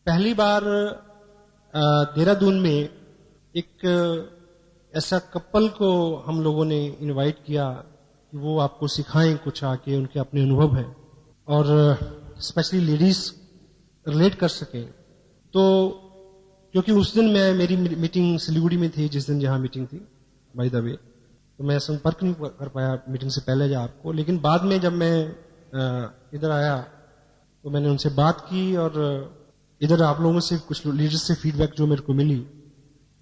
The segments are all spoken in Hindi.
पहली बार देहरादून में एक ऐसा कपल को हम लोगों ने इनवाइट किया कि वो आपको सिखाएं कुछ आके, उनके अपने अनुभव हैं और स्पेशली लेडीज रिलेट कर सकें। तो क्योंकि उस दिन मेरी मीटिंग सिलीगुड़ी में थी, जिस दिन जहां मीटिंग थी बाय द वे, तो मैं संपर्क नहीं कर पाया मीटिंग से पहले या आपको, लेकिन बाद में जब मैं इधर आया तो मैंने उनसे बात की और इधर आप लोगों से कुछ लीडर्स से फीडबैक जो मेरे को मिली,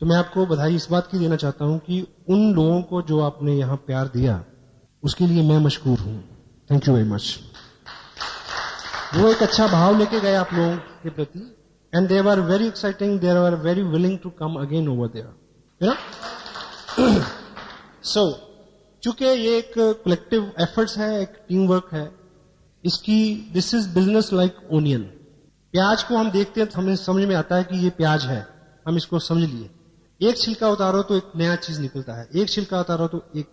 तो मैं आपको बधाई इस बात की देना चाहता हूं कि उन लोगों को जो आपने यहां प्यार दिया उसके लिए मैं मशकूर हूं। Thank you very much. वो एक अच्छा भाव लेके गए आप लोगों के प्रति, and they were very exciting, they were very willing to come again over there, you know. So चूंकि ये एक कलेक्टिव एफर्ट्स है, एक टीम वर्क है, इसकी this is business like onion. प्याज को हम देखते हैं तो हमें समझ में आता है कि ये प्याज है, हम इसको समझ लिए। एक छिलका उतारो तो एक नया चीज निकलता है, एक छिलका उतारो तो एक,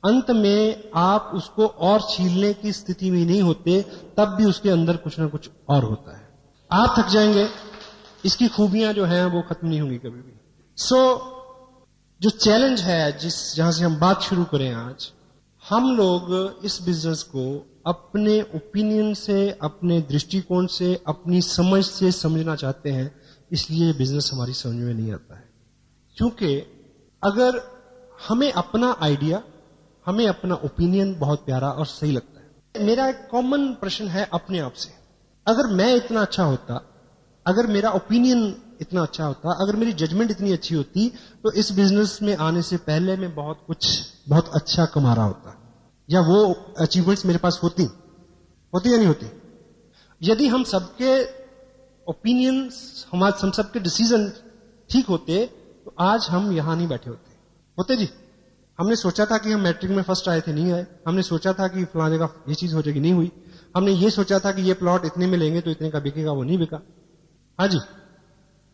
अंत में आप उसको और छीलने की स्थिति में नहीं होते, तब भी उसके अंदर कुछ ना कुछ और होता है। आप थक जाएंगे, इसकी खूबियां जो हैं वो खत्म नहीं होंगी कभी भी। सो जो चैलेंज है जहां से हम बात शुरू करें आज, हम लोग इस बिजनेस को अपने ओपिनियन से, अपने दृष्टिकोण से, अपनी समझ से समझना चाहते हैं, इसलिए बिजनेस हमारी समझ में नहीं आता है। क्योंकि अगर हमें अपना आइडिया, हमें अपना ओपिनियन बहुत प्यारा और सही लगता है। मेरा एक कॉमन प्रश्न है अपने आप से, अगर मैं इतना अच्छा होता, अगर मेरा ओपिनियन इतना अच्छा होता, अगर मेरी जजमेंट इतनी अच्छी होती, तो इस बिजनेस में आने से पहले मैं बहुत अच्छा कमा रहा होता, या वो अचीवमेंट्स मेरे पास होती या नहीं होती। यदि हम सबके ओपिनियंस, हम सबके डिसीजन ठीक होते, तो आज हम यहां नहीं बैठे होते जी। हमने सोचा था कि हम मैट्रिक में फर्स्ट आए थे, नहीं आए। हमने सोचा था कि फलाने का ये चीज हो जाएगी, नहीं हुई। हमने ये सोचा था कि ये प्लॉट इतने में लेंगे तो इतने का बिकेगा, वो नहीं बिका। हाँ जी,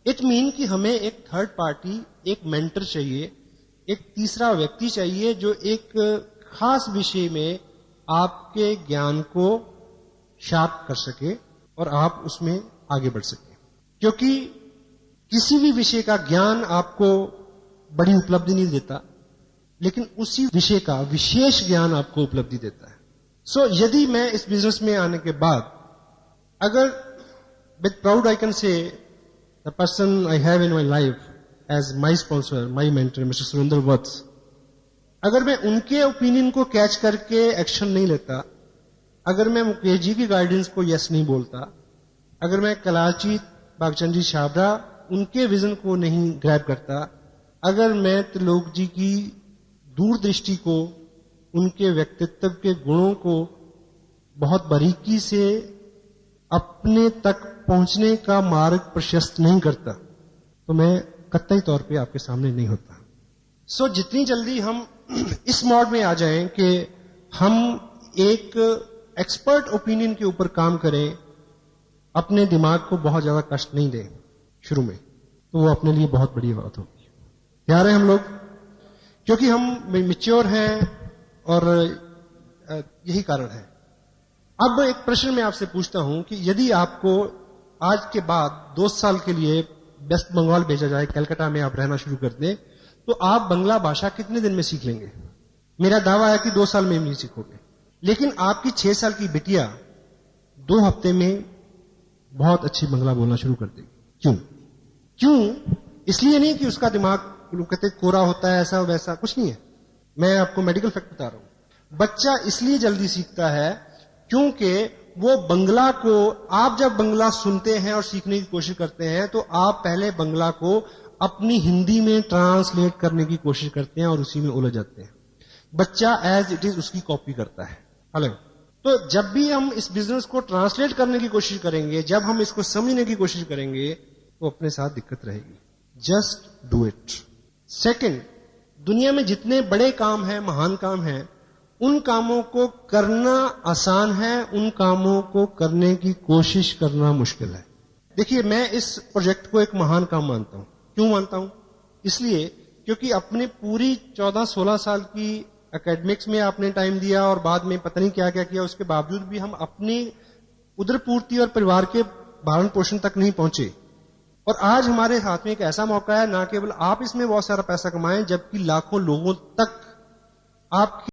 इट मीन कि हमें एक थर्ड पार्टी, एक मेंटर चाहिए, एक तीसरा व्यक्ति चाहिए जो एक खास विषय में आपके ज्ञान को शार्प कर सके और आप उसमें आगे बढ़ सके। क्योंकि किसी भी विषय का ज्ञान आपको बड़ी उपलब्धि नहीं देता, लेकिन उसी विषय का विशेष ज्ञान आपको उपलब्धि देता है। सो यदि मैं इस बिजनेस में आने के बाद, अगर with proud I can say the person I have in my life as my sponsor, my mentor mister Surendra Vats, अगर मैं उनके ओपिनियन को कैच करके एक्शन नहीं लेता, अगर मैं मुकेश जी की गाइडेंस को यस नहीं बोलता, अगर मैं कलाची बागचंद जी छाबड़ा उनके विजन को नहीं ग्रैब करता, अगर मैं त्रिलोक जी की दूरदृष्टि को, उनके व्यक्तित्व के गुणों को बहुत बारीकी से अपने तक पहुंचने का मार्ग प्रशस्त नहीं करता, तो मैं कतई तौर पे आपके सामने नहीं होता। सो जितनी जल्दी हम इस मोड में आ जाएं कि हम एक एक्सपर्ट ओपिनियन के ऊपर काम करें, अपने दिमाग को बहुत ज्यादा कष्ट नहीं दें शुरू में, तो वो अपने लिए बहुत बड़ी बात होगी। तैयार हैं हम लोग? क्योंकि हम मैच्योर हैं और यही कारण है। अब एक प्रश्न मैं आपसे पूछता हूं कि यदि आपको आज के बाद 2 साल के लिए वेस्ट बंगाल भेजा जाए, कलकत्ता में आप रहना शुरू कर दें, तो आप बंगला भाषा कितने दिन में सीख लेंगे? मेरा दावा है कि 2 साल में नहीं सीखोगे। लेकिन आपकी 6 साल की बिटिया 2 हफ्ते में बहुत अच्छी बंगला बोलना शुरू कर देगी। क्यों? इसलिए नहीं कि उसका दिमाग कहते कोरा होता है, ऐसा वैसा कुछ नहीं है। मैं आपको मेडिकल फैक्ट बता रहा हूं। बच्चा इसलिए जल्दी सीखता है क्योंकि वो बंगला को, आप जब बंगला सुनते हैं और सीखने की कोशिश करते हैं, तो आप पहले बंगला को अपनी हिंदी में ट्रांसलेट करने की कोशिश करते हैं और उसी में उलझ जाते हैं। बच्चा एज इट इज उसकी कॉपी करता है। हेलो, तो जब भी हम इस बिजनेस को ट्रांसलेट करने की कोशिश करेंगे, जब हम इसको समझने की कोशिश करेंगे, तो अपने साथ दिक्कत रहेगी। Just do it. सेकंड, दुनिया में जितने बड़े काम हैं, महान काम हैं, उन कामों को करना आसान है, उन कामों को करने की कोशिश करना मुश्किल है। देखिए, मैं इस प्रोजेक्ट को एक महान काम मानता हूं। क्यों मानता हूं? इसलिए क्योंकि अपने पूरी 14-16 साल की एकेडमिक्स में आपने टाइम दिया और बाद में पता नहीं क्या क्या किया, उसके बावजूद भी हम अपनी उदरपूर्ति और परिवार के भरण पोषण तक नहीं पहुंचे। और आज हमारे हाथ में एक ऐसा मौका है, ना केवल आप इसमें बहुत सारा पैसा कमाएं, जबकि लाखों लोगों तक आपकी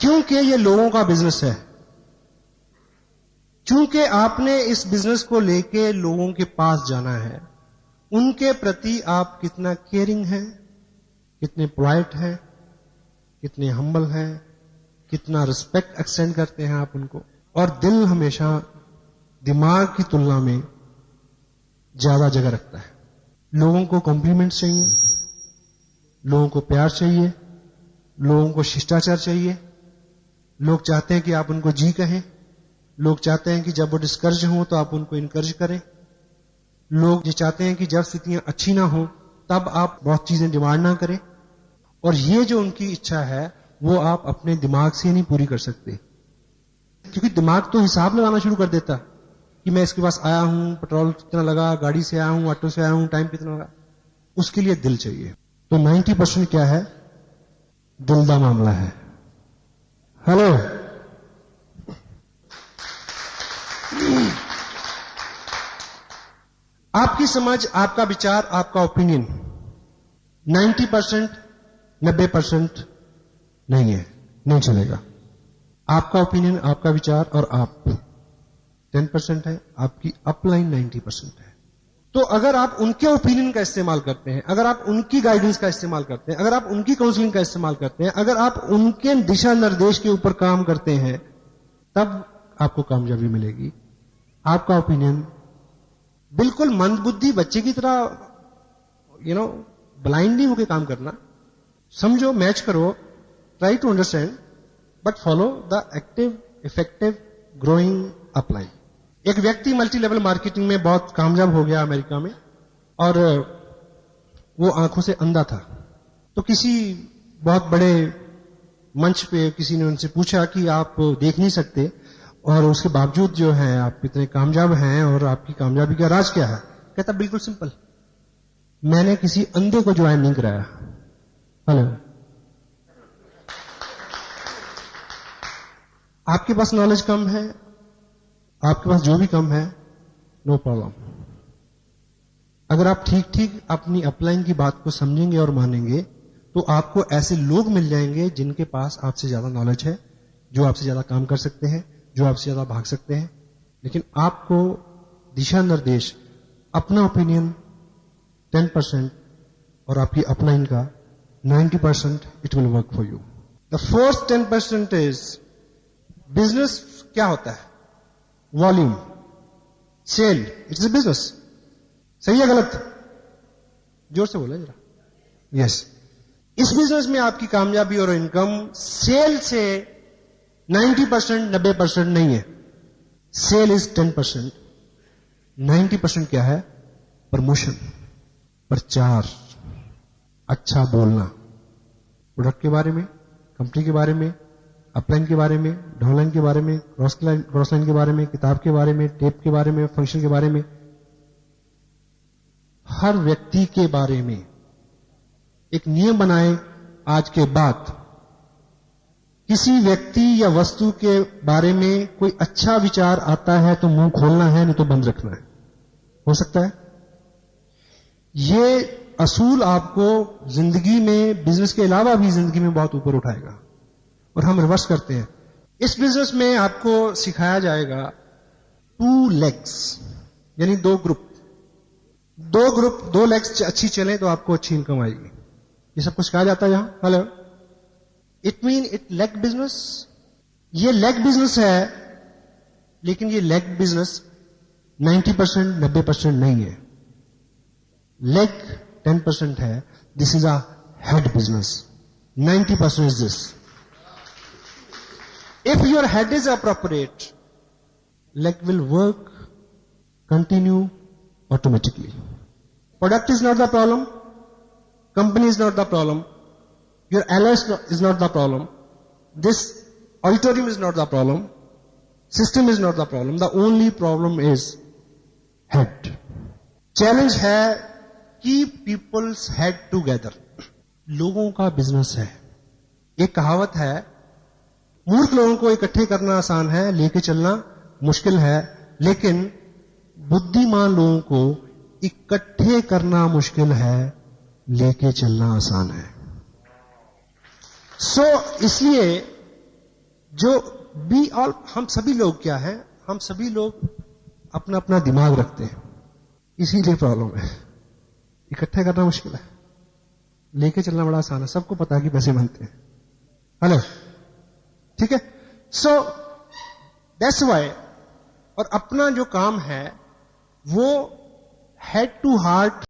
क्योंकि ये लोगों का बिजनेस है, क्योंकि आपने इस बिजनेस को लेके लोगों के पास जाना है, उनके प्रति आप कितना केयरिंग हैं, कितने पोलाइट हैं, कितने हम्बल हैं, कितना रिस्पेक्ट एक्सटेंड करते हैं आप उनको। और दिल हमेशा दिमाग की तुलना में ज्यादा जगह रखता है। लोगों को कॉम्प्लीमेंट्स चाहिए, लोगों को प्यार चाहिए, लोगों को शिष्टाचार चाहिए। लोग चाहते हैं कि आप उनको जी कहें, लोग चाहते हैं कि जब वो डिस्करेज हों तो आप उनको इनकरेज करें, लोग ये चाहते हैं कि जब स्थितियां अच्छी ना हो तब आप बहुत चीजें डिमांड ना करें। और ये जो उनकी इच्छा है वो आप अपने दिमाग से नहीं पूरी कर सकते, क्योंकि दिमाग तो हिसाब लगाना शुरू कर देता कि मैं इसके पास आया हूं, पेट्रोल कितना लगा, गाड़ी से आया हूं, ऑटो से आया हूं, टाइम कितना लगा। उसके लिए दिल चाहिए। तो 90% क्या है? दिल का मामला है। हेलो, आपकी समझ, आपका विचार, आपका ओपिनियन 90%, 90% नहीं है, नहीं चलेगा। आपका ओपिनियन, आपका विचार और आप 10% है, आपकी अपलाइन 90% है। तो अगर आप उनके ओपिनियन का इस्तेमाल करते हैं, अगर आप उनकी गाइडेंस का इस्तेमाल करते हैं, अगर आप उनकी काउंसलिंग का इस्तेमाल करते हैं, अगर आप उनके दिशा निर्देश के ऊपर काम करते हैं, तब आपको कामयाबी मिलेगी। आपका ओपिनियन बिल्कुल मंदबुद्धि बच्चे की तरह ब्लाइंड नहीं होकर काम करना। समझो, मैच करो, try to understand, but follow the active, effective, growing upline. एक व्यक्ति मल्टी लेवल मार्केटिंग में बहुत कामयाब हो गया अमेरिका में, और वो आंखों से अंधा था। तो किसी बहुत बड़े मंच पे किसी ने उनसे पूछा कि आप देख नहीं सकते और उसके बावजूद जो है आप इतने कामयाब हैं, और आपकी कामयाबी का राज क्या है? कहता बिल्कुल सिंपल, मैंने किसी अंधे को ज्वाइन नहीं कराया। हेलो, आपके पास नॉलेज कम है, आपके पास जो भी कम है, नो प्रॉब्लम। अगर आप ठीक ठीक अपनी अपलाइन की बात को समझेंगे और मानेंगे, तो आपको ऐसे लोग मिल जाएंगे जिनके पास आपसे ज्यादा नॉलेज है, जो आपसे ज्यादा काम कर सकते हैं, जो आपसे ज्यादा भाग सकते हैं। लेकिन आपको दिशा निर्देश, अपना ओपिनियन 10% और आपकी अपलाइन का 90%, it will work for you. The fourth 10% is business. क्या होता है? Volume, sale, it's a business. सही है गलत? जोर से बोला जरा। यस। इस बिजनेस में आपकी कामयाबी और इनकम सेल से 90%, 90% नहीं है। Cell is 10%। 90% क्या है? प्रमोशन, प्रचार, अच्छा बोलना, प्रोडक्ट के बारे में, कंपनी के बारे में, अपलाइन के बारे में, डाउनलाइन के बारे में, क्रॉस लाइन के बारे में, किताब के बारे में, टेप के बारे में, फंक्शन के बारे में, हर व्यक्ति के बारे में एक नियम बनाए। आज के बाद किसी व्यक्ति या वस्तु के बारे में कोई अच्छा विचार आता है तो मुंह खोलना है, नहीं तो बंद रखना है। हो सकता है? ये असूल आपको जिंदगी में, बिजनेस के अलावा भी जिंदगी में बहुत ऊपर उठाएगा। और हम रिवर्स करते हैं। इस बिजनेस में आपको सिखाया जाएगा 2 लेग्स, यानी 2 ग्रुप। 2 लेग्स अच्छी चलें तो आपको अच्छी इनकम आएगी। ये सब कुछ कहा जाता है यहां। Hello, it mean it leg business. ये लेग बिजनेस है, लेकिन ये लेग बिजनेस 90%, 90% नहीं है। लेग 10% है। This is a head business. 90% is this. If your head is appropriate, leg will work, continue automatically. Product is not the problem. Company is not the problem. Your allies is not the problem. This auditorium is not the problem. System is not the problem. The only problem is head. Challenge है, keep people's head together. लोगों का बिजनेस है। एक कहावत है, मूर्ख लोगों को इकट्ठे करना आसान है, लेके चलना मुश्किल है। लेकिन बुद्धिमान लोगों को इकट्ठे करना मुश्किल है, लेके चलना आसान है। इसलिए जो हम सभी लोग क्या है? हम सभी लोग अपना अपना दिमाग रखते हैं, इसीलिए प्रॉब्लम है। इकट्ठे करना मुश्किल है, लेके चलना बड़ा आसान है। सबको पता है कि पैसे बनते हैं। हेलो, ठीक है? That's why. और अपना जो काम है वो हेड टू हार्ट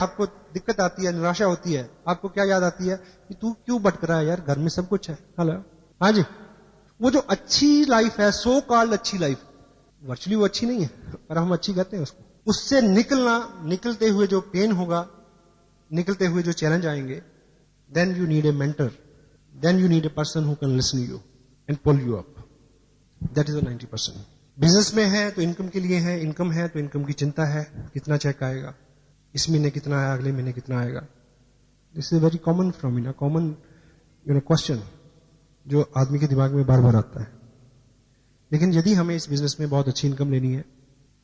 आपको दिक्कत आती है, निराशा होती है, आपको क्या याद आती है कि तू क्यों भटक रहा है यार, घर में सब कुछ है। हेलो, हाँ जी। वो जो अच्छी लाइफ है, सो कॉल्ड अच्छी लाइफ, वर्चुअली वो अच्छी नहीं है, पर हम अच्छी कहते हैं उसको, उससे निकलना, निकलते हुए जो पेन होगा, निकलते हुए जो चैलेंज आएंगे, then you need a mentor, then you need a person who can listen you and pull you up. That is the 90%। Business में है तो इनकम के लिए है, इनकम है तो इनकम की चिंता है, कितना चेक आएगा, इस महीने कितना आया, अगले महीने कितना आएगा। दिस इज वेरी कॉमन फ्रोमिना, कॉमन क्वेश्चन जो आदमी के दिमाग में बार बार आता है। लेकिन यदि हमें इस बिजनेस में बहुत अच्छी इनकम लेनी है,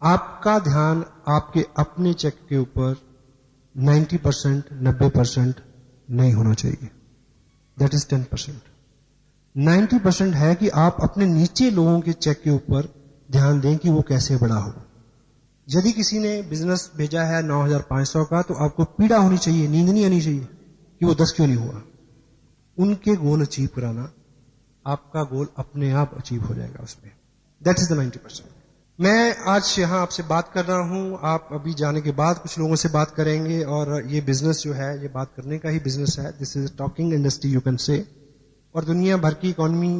आपका ध्यान आपके अपने चेक के ऊपर 90%, 90% नहीं होना चाहिए। That is 10%। 90% है कि आप अपने नीचे लोगों के चेक के ऊपर ध्यान दें कि वो कैसे बड़ा हो। यदि किसी ने बिजनेस भेजा है 9,500 का, तो आपको पीड़ा होनी चाहिए, नींद नहीं आनी चाहिए कि वो 10 क्यों नहीं हुआ। उनके गोल अचीव कराना, आपका गोल अपने आप अचीव हो जाएगा उसमें। That is the 90%। मैं आज यहां आपसे बात कर रहा हूं, आप अभी जाने के बाद कुछ लोगों से बात करेंगे, और ये बिजनेस जो है, ये बात करने का ही बिजनेस है। This is talking industry you can say. और दुनिया भर की इकोनॉमी,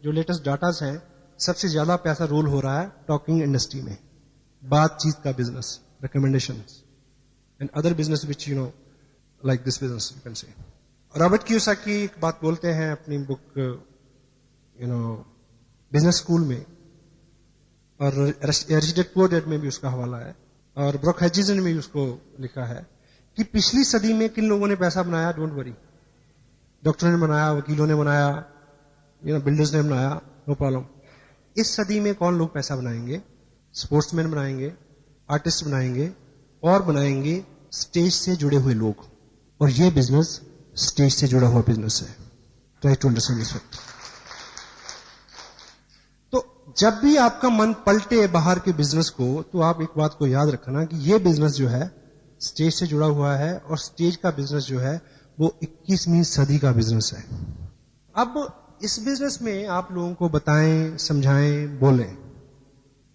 जो लेटेस्ट डाटास हैं, सबसे ज्यादा पैसा रोल हो रहा है टॉकिंग इंडस्ट्री में, बातचीत का business, recommendations and other business which like this business you can say. Robert Kiyosaki एक बात बोलते हैं अपनी बुक बिजनेस स्कूल में, और एरिस्टोटल पुअर डैड में भी उसका हवाला है, और ब्रुक हचिंसन में भी उसको लिखा है कि पिछली सदी में किन लोगों ने पैसा बनाया, डोंट वरी। डॉक्टरों ने बनाया, वकीलों ने बनाया, बिल्डर्स ने बनाया, नो प्रॉब्लम। इस सदी में कौन लोग पैसा बनाएंगे? स्पोर्ट्समैन बनाएंगे, आर्टिस्ट बनाएंगे, और बनाएंगे स्टेज से जुड़े हुए लोग। और ये बिजनेस स्टेज से जुड़ा हुआ बिजनेस है। Try to understand this fact. तो जब भी आपका मन पलटे बाहर के बिजनेस को, तो आप एक बात को याद रखना कि ये बिजनेस जो है स्टेज से जुड़ा हुआ है, और स्टेज का बिजनेस जो है वो 21वीं सदी का बिजनेस है। अब इस बिजनेस में आप लोगों को बताएं, समझाएं, बोलें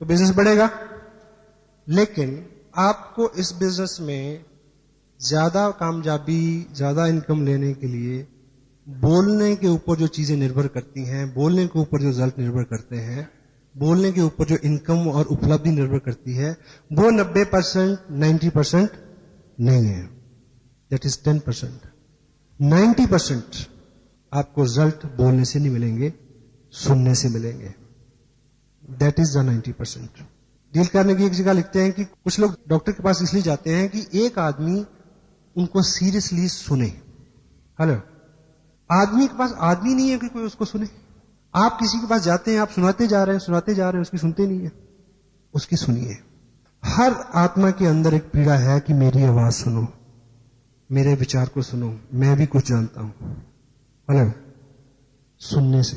तो बिजनेस बढ़ेगा। लेकिन आपको इस बिजनेस में ज्यादा कामयाबी, ज्यादा इनकम लेने के लिए बोलने के ऊपर जो चीजें निर्भर करती हैं, बोलने के ऊपर जो रिजल्ट निर्भर करते हैं, बोलने के ऊपर जो इनकम और उपलब्धि निर्भर करती है, वो 90%, 90% नहीं है। That is 10%। 90% आपको रिजल्ट बोलने से नहीं मिलेंगे, सुनने से मिलेंगे। That is the 90%। डील करने की एक जगह लिखते हैं कि कुछ लोग डॉक्टर के पास इसलिए जाते हैं कि एक आदमी उनको सीरियसली सुने। हेलो, आदमी के पास आदमी नहीं है कि कोई उसको सुने। आप किसी के पास जाते हैं, आप सुनाते जा रहे हैं, सुनाते जा रहे हैं, उसकी सुनते नहीं है। उसकी सुनिए। हर आत्मा के अंदर एक पीड़ा है कि मेरी आवाज सुनो, मेरे विचार को सुनो, मैं भी कुछ जानता हूं। हेलो, सुनने से,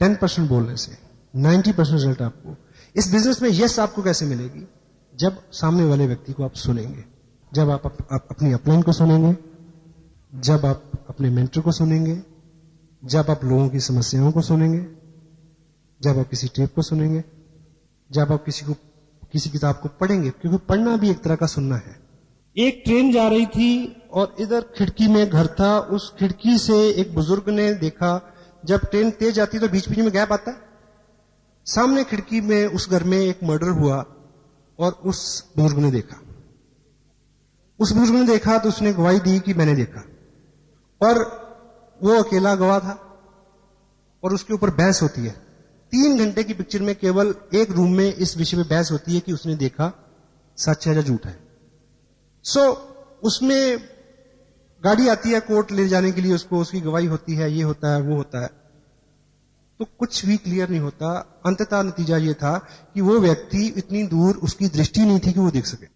10% बोलने से, 90% रिजल्ट आपको इस बिजनेस में यस आपको कैसे मिलेगी? जब सामने वाले व्यक्ति को आप सुनेंगे, जब आप अपनी अपलाइन को सुनेंगे, जब आप अपने मेंटर को सुनेंगे, जब आप लोगों की समस्याओं को सुनेंगे, जब आप किसी टेप को सुनेंगे, जब आप किसी किताब को पढ़ेंगे, क्योंकि पढ़ना भी एक तरह का सुनना है। एक ट्रेन जा रही थी और इधर खिड़की में घर था। उस खिड़की से एक बुजुर्ग ने देखा, जब ट्रेन तेज जाती है तो बीच बीच में गैप आता है। सामने खिड़की में उस घर में एक मर्डर हुआ और उस बुजुर्ग ने देखा। उस बुजुर्ग ने देखा तो उसने गवाही दी कि मैंने देखा, और वो अकेला गवाह था, और उसके ऊपर बहस होती है। 3 घंटे की पिक्चर में केवल एक रूम में इस विषय में बहस होती है कि उसने देखा सच है या झूठ है। उसमें गाड़ी आती है कोर्ट ले जाने के लिए, उसको उसकी गवाही होती है, ये होता है, वो होता है, तो कुछ भी क्लियर नहीं होता। अंततः नतीजा ये था कि वो व्यक्ति इतनी दूर, उसकी दृष्टि नहीं थी कि वो देख सके।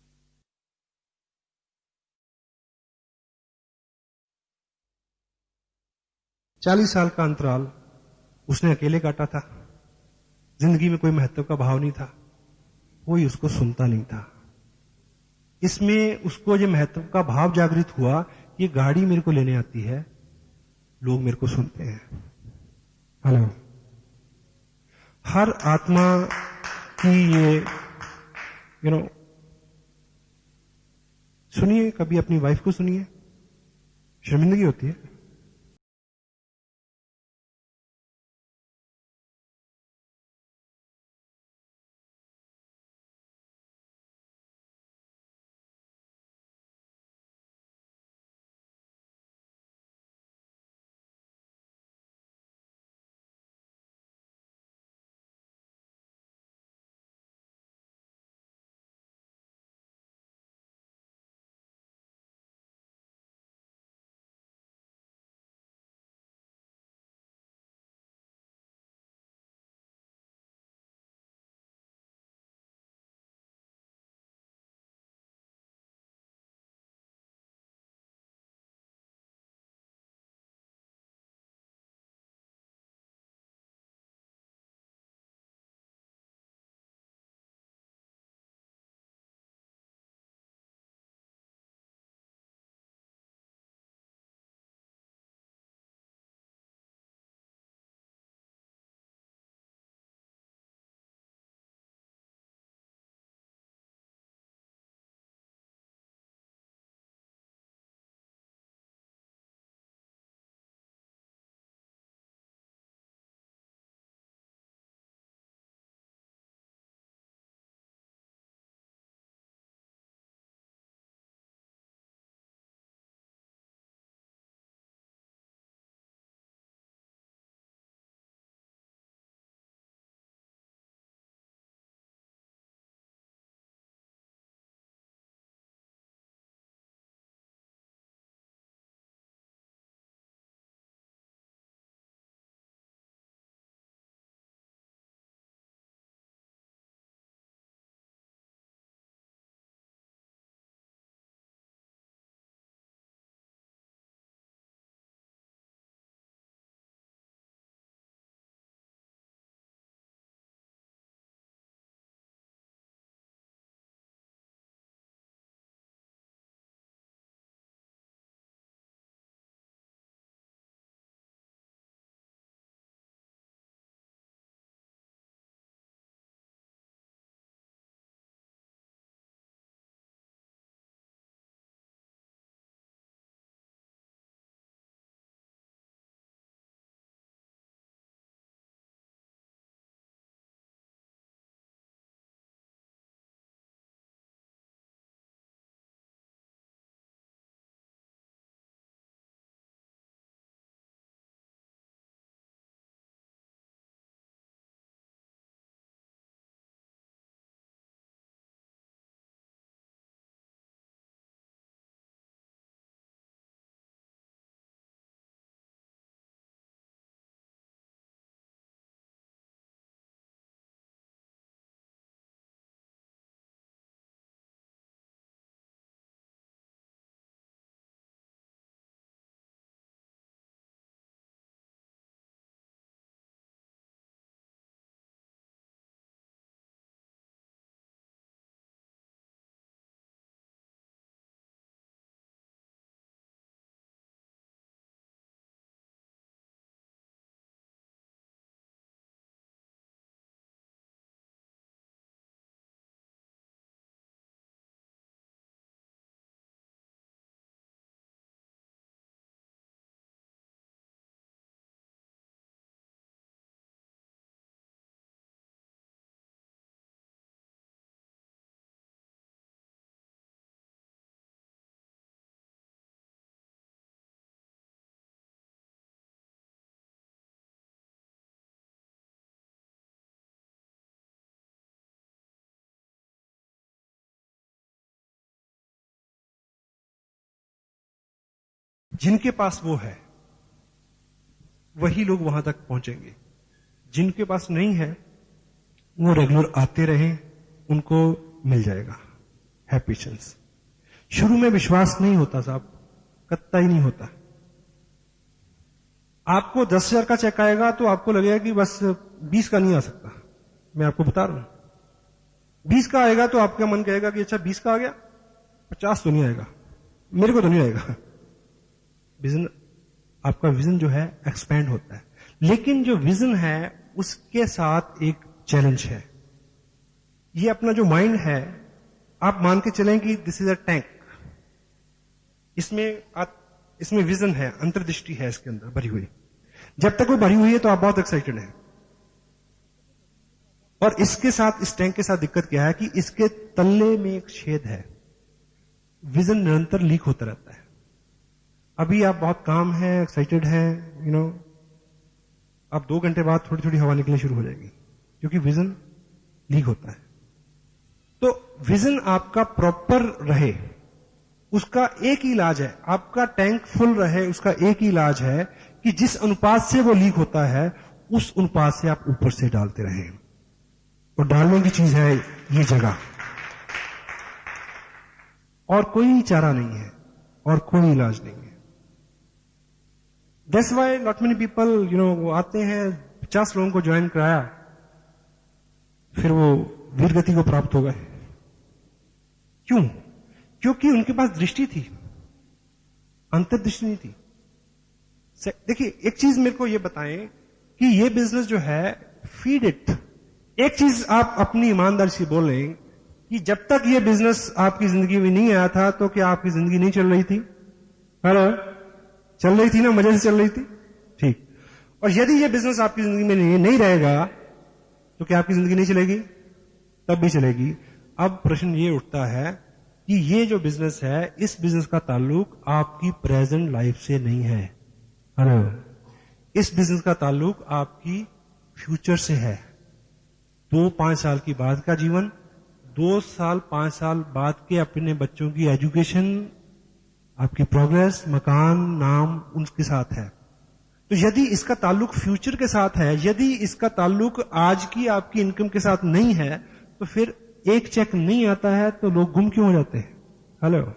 चालीस साल का अंतराल उसने अकेले काटा था। जिंदगी में कोई महत्व का भाव नहीं था, कोई उसको सुनता नहीं था। इसमें उसको ये महत्व का भाव जागृत हुआ कि गाड़ी मेरे को लेने आती है, लोग मेरे को सुनते हैं। हेलो, हर आत्मा की ये सुनिए, कभी अपनी वाइफ को सुनिए, शर्मिंदगी होती है। जिनके पास वो है वही लोग वहां तक पहुंचेंगे। जिनके पास नहीं है वो रेगुलर आते रहे, उनको मिल जाएगा। है पेशेंस। शुरू में विश्वास नहीं होता साहब, कत्ता ही नहीं होता। आपको 10,000 का चेक आएगा तो आपको लगेगा कि बस 20 का नहीं आ सकता। मैं आपको बता रहा हूं, 20 का आएगा तो आपका मन कहेगा कि अच्छा 20 का आ गया, 50 तो नहीं आएगा, मेरे को तो नहीं आएगा। विजन, आपका विजन जो है एक्सपेंड होता है। लेकिन जो विजन है उसके साथ एक चैलेंज है। ये अपना जो माइंड है, आप मान के चलें कि दिस इज अ टैंक, इसमें विजन है, अंतर्दृष्टि है इसके अंदर भरी हुई। जब तक वो भरी हुई है तो आप बहुत एक्साइटेड हैं। और इसके साथ, इस टैंक के साथ दिक्कत क्या है कि इसके तल्ले में एक छेद है, विजन निरंतर लीक होता रहता है। अभी आप बहुत काम है, एक्साइटेड हैं, यू नो, अब 2 घंटे बाद थोड़ी थोड़ी हवा निकलनी शुरू हो जाएगी, क्योंकि विजन लीक होता है। तो विजन आपका प्रॉपर रहे, उसका एक ही इलाज है, आपका टैंक फुल रहे, उसका एक ही इलाज है कि जिस अनुपात से वो लीक होता है उस अनुपात से आप ऊपर से डालते रहें। और डालने की चीज है ये जगह, और कोई चारा नहीं है और कोई इलाज नहीं है। That's why not many people, वो आते हैं, 50 लोगों को ज्वाइन कराया, फिर वो वीर गति को प्राप्त हो गए। क्यों? क्योंकि उनके पास दृष्टि थी, अंतर्दृष्टि नहीं थी। देखिए, एक चीज मेरे को ये बताएं कि ये बिजनेस जो है, फीड इट। एक चीज आप अपनी ईमानदारी से बोलें कि जब तक ये बिजनेस आपकी जिंदगी में नहीं आया था तो क्या आपकी जिंदगी नहीं चल रही थी? हेलो, चल रही थी ना, मजे से चल रही थी, ठीक। और यदि ये बिजनेस आपकी जिंदगी में नहीं रहेगा तो क्या आपकी जिंदगी नहीं चलेगी? तब भी चलेगी। अब प्रश्न ये उठता है कि ये जो बिजनेस है, इस बिजनेस का ताल्लुक आपकी प्रेजेंट लाइफ से नहीं है। हेलो, इस बिजनेस का ताल्लुक आपकी फ्यूचर से है। 2-5 साल की बाद का जीवन, 2 साल 5 साल बाद के अपने बच्चों की एजुकेशन, आपकी प्रोग्रेस, मकान, नाम उनके साथ है। तो यदि इसका ताल्लुक फ्यूचर के साथ है, यदि इसका ताल्लुक आज की आपकी इनकम के साथ नहीं है, तो फिर एक चेक नहीं आता है तो लोग गुम क्यों हो जाते हैं? हेलो,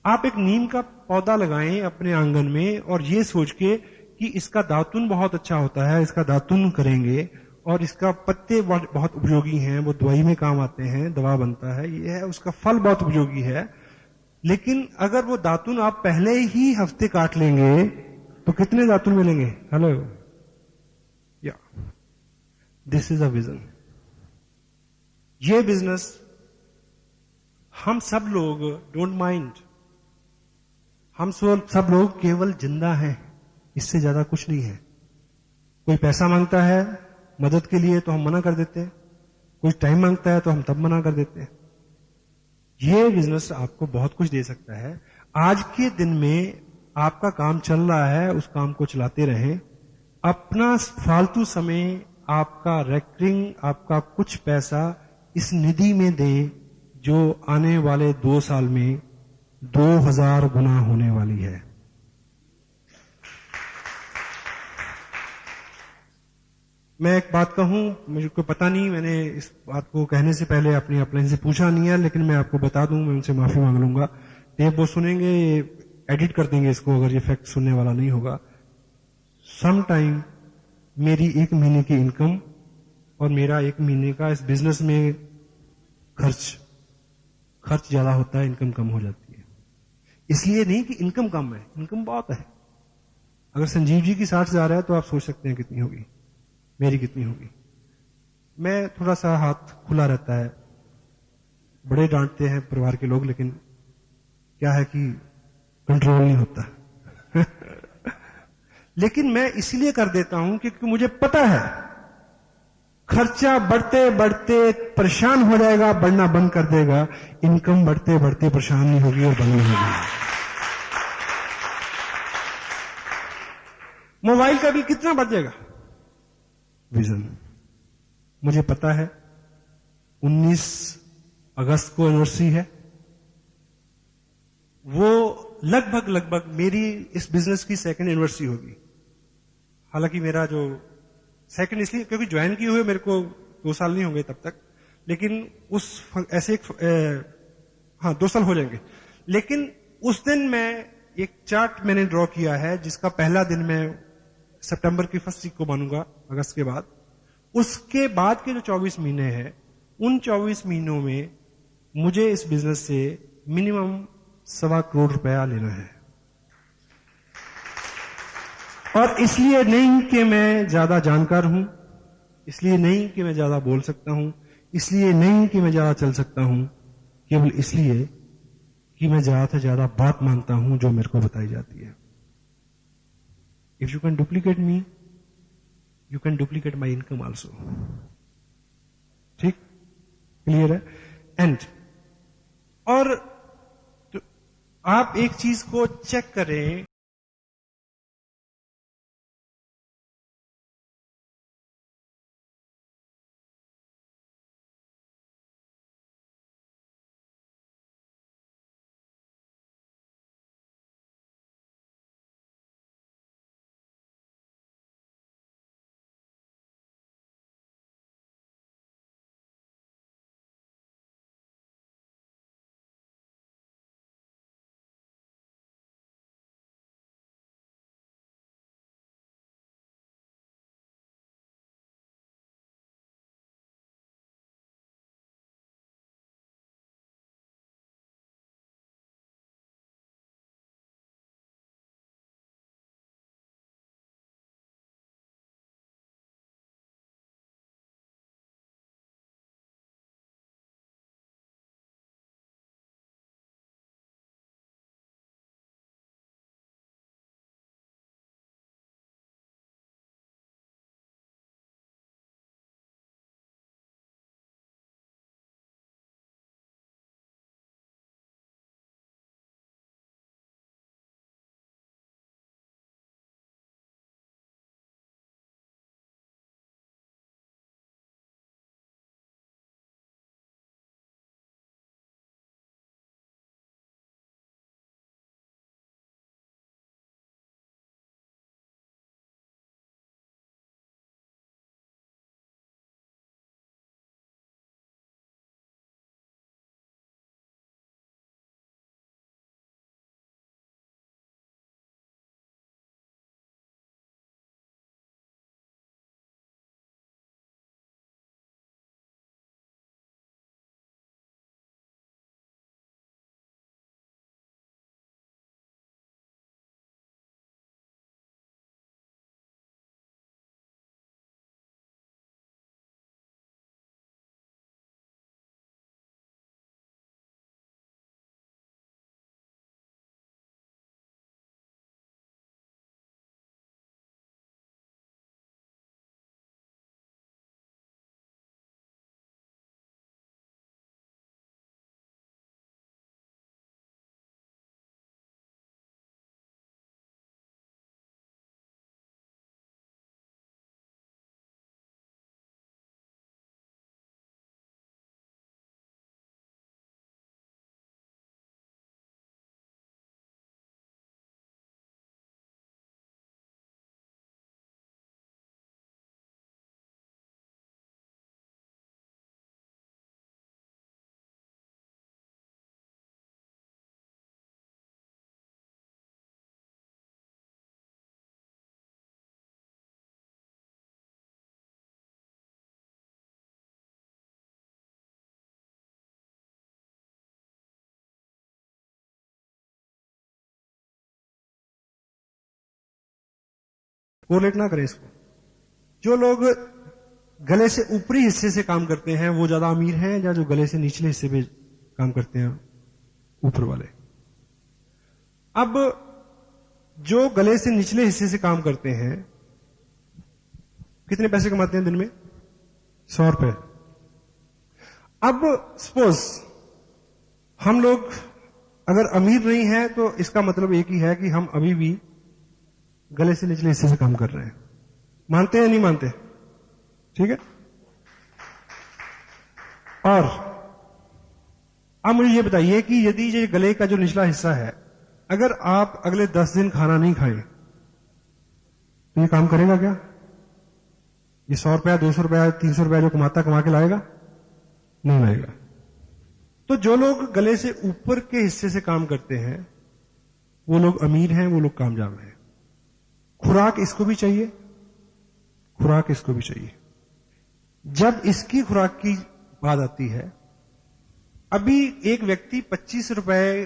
आप एक नीम का पौधा लगाएं अपने आंगन में और ये सोच के कि इसका दातुन बहुत अच्छा होता है, इसका दातुन करेंगे और इसका पत्ते बहुत उपयोगी हैं, वो दवाई में काम आते हैं, दवा बनता है, ये है, उसका फल बहुत उपयोगी है। लेकिन अगर वो दातुन आप पहले ही हफ्ते काट लेंगे तो कितने दातुन मिलेंगे? हेलो, या दिस इज अ विजन। ये बिजनेस हम सब लोग डोंट माइंड, हम सब लोग केवल जिंदा हैं, इससे ज्यादा कुछ नहीं है। कोई पैसा मांगता है मदद के लिए तो हम मना कर देते हैं, कोई टाइम मांगता है तो हम तब मना कर देते हैं। ये बिजनेस आपको बहुत कुछ दे सकता है। आज के दिन में आपका काम चल रहा है, उस काम को चलाते रहें। अपना फालतू समय, आपका रेकरिंग, आपका कुछ पैसा इस निधि में दें जो आने वाले 2 साल में 2000 गुना होने वाली है। मैं एक बात कहूं, मुझे को पता नहीं, मैंने इस बात को कहने से पहले अपनी अपलाइन से पूछा नहीं है, लेकिन मैं आपको बता दूं, मैं उनसे माफी मांग लूंगा। टेप वो सुनेंगे, एडिट कर देंगे इसको अगर ये फैक्ट सुनने वाला नहीं होगा। सम टाइम मेरी 1 महीने की इनकम और मेरा 1 महीने का इस बिजनेस में खर्च ज्यादा होता है, इनकम कम हो जाती है। इसलिए नहीं कि इनकम कम है, इनकम बहुत है। अगर संजीव जी की 60 हजार है तो आप सोच सकते हैं कितनी होगी, मेरी कितनी होगी। मैं थोड़ा सा हाथ खुला रहता है, बड़े डांटते हैं परिवार के लोग, लेकिन क्या है कि कंट्रोल नहीं होता। लेकिन मैं इसलिए कर देता हूं क्योंकि मुझे पता है खर्चा बढ़ते बढ़ते परेशान हो जाएगा, बढ़ना बंद कर देगा। इनकम बढ़ते बढ़ते परेशान नहीं होगी और बंद नहीं होगी। मोबाइल का बिल कितना बढ़ जाएगा? विजन। मुझे पता है 19 अगस्त को एनिवर्सरी है, वो लगभग मेरी इस बिजनेस की 2nd एनिवर्सरी होगी। हालांकि मेरा जो 2nd इसलिए क्योंकि ज्वाइन किए हुए मेरे को 2 साल नहीं होंगे तब तक, लेकिन उस ऐसे 2 साल हो जाएंगे। लेकिन उस दिन मैं एक चार्ट मैंने ड्रॉ किया है जिसका पहला दिन मैं सितंबर की 1st वीक को मानूंगा, अगस्त के बाद। उसके बाद के जो 24 महीने हैं, उन 24 महीनों में मुझे इस बिजनेस से मिनिमम 1.25 करोड़ रुपया लेना है। और इसलिए नहीं कि मैं ज्यादा जानकार हूं, इसलिए नहीं कि मैं ज्यादा बोल सकता हूं, इसलिए नहीं कि मैं ज्यादा चल सकता हूं, केवल इसलिए कि मैं ज्यादा से ज्यादा बात मानता हूं जो मेरे को बताई जाती है। If you can duplicate me, you can duplicate my income also. ठीक, क्लियर है? एंड और तो आप एक चीज को चेक करें, कोरिलेट ना करें इसको। जो लोग गले से ऊपरी हिस्से से काम करते हैं वो ज्यादा अमीर हैं, या जो गले से निचले हिस्से पे काम करते हैं ऊपर वाले? अब जो गले से निचले हिस्से से काम करते हैं कितने पैसे कमाते हैं दिन में? 100 रुपए। अब सपोज हम लोग अगर अमीर नहीं है तो इसका मतलब एक ही है कि हम अभी भी गले से निचले हिस्से से काम कर रहे हैं। मानते हैं या नहीं मानते? ठीक है। और अब मुझे ये बताइए कि यदि ये गले का जो निचला हिस्सा है, अगर आप अगले 10 दिन खाना नहीं खाएं तो ये काम करेगा क्या? ये 100 रुपया, 200 रुपया, 300 रुपया जो कमा के लाएगा? नहीं लाएगा। तो जो लोग गले से ऊपर के हिस्से से काम करते हैं वो लोग अमीर हैं, वो लोग कामयाब हैं। खुराक इसको भी चाहिए, खुराक इसको भी चाहिए। जब इसकी खुराक की बात आती है, अभी एक व्यक्ति 25 रुपए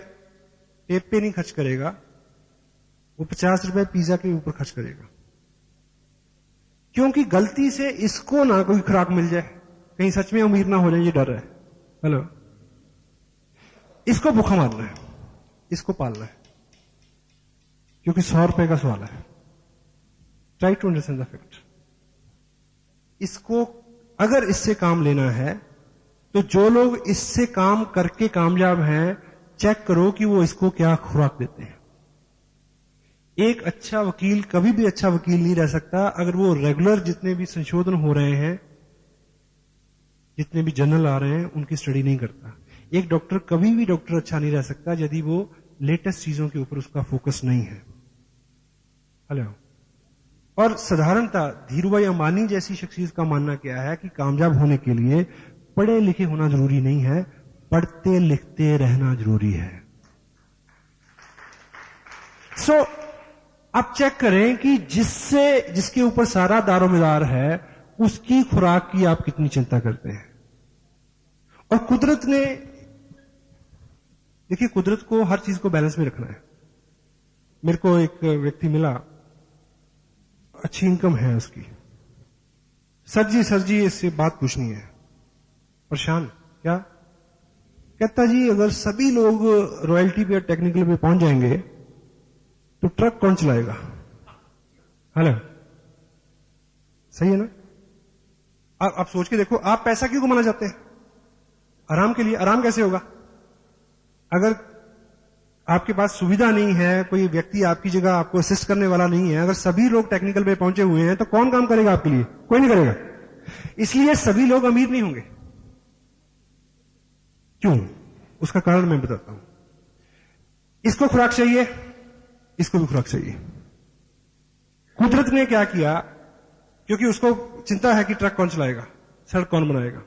टेप पे नहीं खर्च करेगा, वो 50 रुपए पिज्जा के ऊपर खर्च करेगा, क्योंकि गलती से इसको ना कोई खुराक मिल जाए, कहीं सच में अमीर ना हो जाए, ये डर है। हेलो, इसको भूखा मारना है। इसको पालना है, क्योंकि 100 रुपए का सवाल है। Try to understand the fact. इसको अगर इससे काम लेना है तो जो लोग इससे काम करके कामयाब हैं, चेक करो कि वो इसको क्या खुराक देते हैं। एक अच्छा वकील कभी भी अच्छा वकील नहीं रह सकता अगर वो रेगुलर जितने भी संशोधन हो रहे हैं, जितने भी जर्नल आ रहे हैं, उनकी स्टडी नहीं करता। एक डॉक्टर कभी भी डॉक्टर अच्छा नहीं रह सकता यदि वो लेटेस्ट चीजों के ऊपर उसका फोकस नहीं है। हेलो। और साधारणतः धीरूभाई अंबानी जैसी शख्सियत का मानना क्या है कि कामयाब होने के लिए पढ़े लिखे होना जरूरी नहीं है, पढ़ते लिखते रहना जरूरी है। सो आप चेक करें कि जिसके ऊपर सारा दारोमदार है उसकी खुराक की आप कितनी चिंता करते हैं। और कुदरत ने, देखिए कुदरत को हर चीज को बैलेंस में रखना है। मेरे को एक व्यक्ति मिला, अच्छी इनकम है उसकी, सर जी इससे बात पूछनी है, परेशान क्या? कहता जी अगर सभी लोग रॉयल्टी पे और टेक्निकल पे पहुंच जाएंगे तो ट्रक कौन चलाएगा? हेलो, सही है ना? आप सोच के देखो, आप पैसा क्यों कमाना चाहते हैं? आराम के लिए। आराम कैसे होगा? अगर आपके पास सुविधा नहीं है, कोई व्यक्ति आपकी जगह आपको असिस्ट करने वाला नहीं है, अगर सभी लोग टेक्निकल पे पहुंचे हुए हैं तो कौन काम करेगा आपके लिए? कोई नहीं करेगा। इसलिए सभी लोग अमीर नहीं होंगे। क्यों? उसका कारण मैं बताता हूं। इसको खुराक चाहिए, इसको भी खुराक चाहिए। कुदरत ने क्या किया, क्योंकि उसको चिंता है कि ट्रक कौन चलाएगा, सड़क कौन बनाएगा,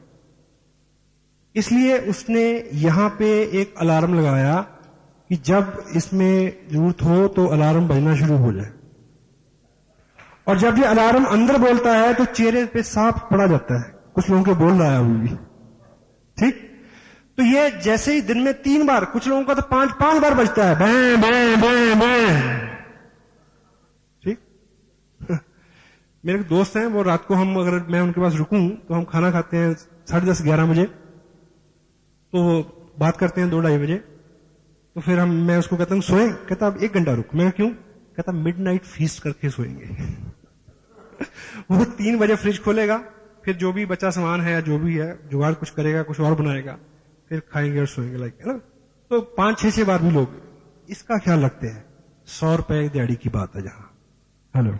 इसलिए उसने यहां पे एक अलार्म लगाया कि जब इसमें जरूरत हो तो अलार्म बजना शुरू हो जाए। और जब ये अलार्म अंदर बोलता है तो चेहरे पे साफ पड़ा जाता है, कुछ लोगों के बोल रहा है अभी भी, ठीक? तो ये जैसे ही दिन में 3 बार, कुछ लोगों का तो 5 बार बजता है, बैं बैं बैं बैं, ठीक? मेरे दोस्त हैं, वो रात को हम अगर मैं उनके पास रुकूं तो हम खाना खाते हैं 10:30 11 बजे, तो बात करते हैं 2-2:30 बजे। तो फिर मैं उसको कहता हूं सोए, कहता अब 1 घंटा रुक। मैं क्यों? कहता मिडनाइट फीस्ट करके सोएंगे। वो 3 बजे फ्रिज खोलेगा, फिर जो भी बचा सामान है, जो भी है जुगाड़ कुछ करेगा, कुछ और बनाएगा, फिर खाएंगे और सोएंगे, लाइक है ना। तो 5-6 बार भी लोग इसका ख्याल रखते हैं। 100 रुपए दिहाड़ी की बात है जहां, हेलो,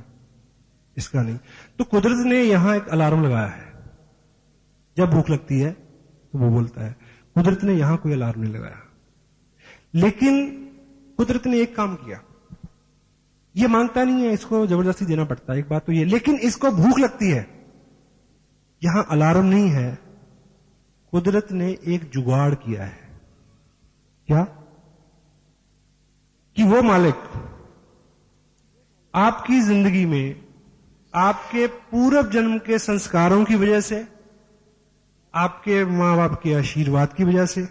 इसका नहीं। तो कुदरत ने यहां एक अलार्म लगाया है, जब भूख लगती है तो वो बोलता है। कुदरत ने यहां कोई अलार्म नहीं लगाया, लेकिन कुदरत ने एक काम किया। ये मांगता नहीं है, इसको जबरदस्ती देना पड़ता है, एक बात तो ये, लेकिन इसको भूख लगती है। यहां अलार्म नहीं है, कुदरत ने एक जुगाड़ किया है। क्या? कि वो मालिक आपकी जिंदगी में आपके पूर्व जन्म के संस्कारों की वजह से, आपके मां बाप के आशीर्वाद की वजह से,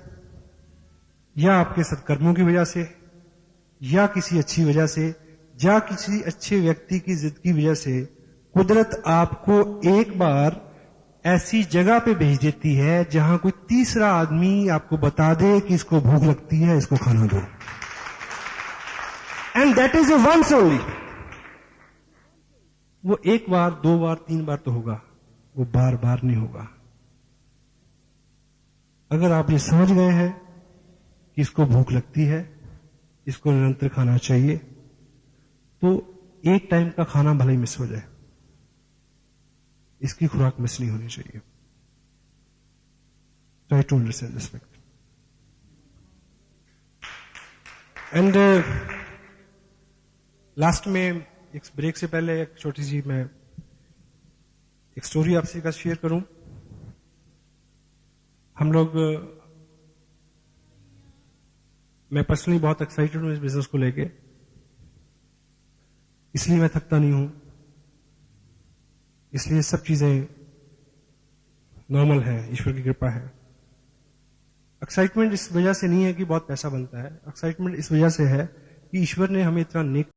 या आपके सत्कर्मों की वजह से, या किसी अच्छी वजह से, या किसी अच्छे व्यक्ति की जिद की वजह से, कुदरत आपको एक बार ऐसी जगह पे भेज देती है जहां कोई तीसरा आदमी आपको बता दे कि इसको भूख लगती है, इसको खाना दो। And that is a once only. वो 1 बार, 2 बार, 3 बार तो होगा, वो बार बार नहीं होगा। अगर आप ये समझ गए हैं कि इसको भूख लगती है, इसको निरंतर खाना चाहिए, तो एक टाइम का खाना भले ही मिस हो जाए, इसकी खुराक मिस नहीं होनी चाहिए। Try to understand this fact. And last में एक ब्रेक से पहले एक छोटी सी मैं एक स्टोरी आपसे का शेयर करूं। हम लोग, मैं पर्सनली बहुत एक्साइटेड हूं इस बिजनेस को लेके, इसलिए मैं थकता नहीं हूं, इसलिए सब चीजें नॉर्मल है, ईश्वर की कृपा है। एक्साइटमेंट इस वजह से नहीं है कि बहुत पैसा बनता है, एक्साइटमेंट इस वजह से है कि ईश्वर ने हमें इतना नेक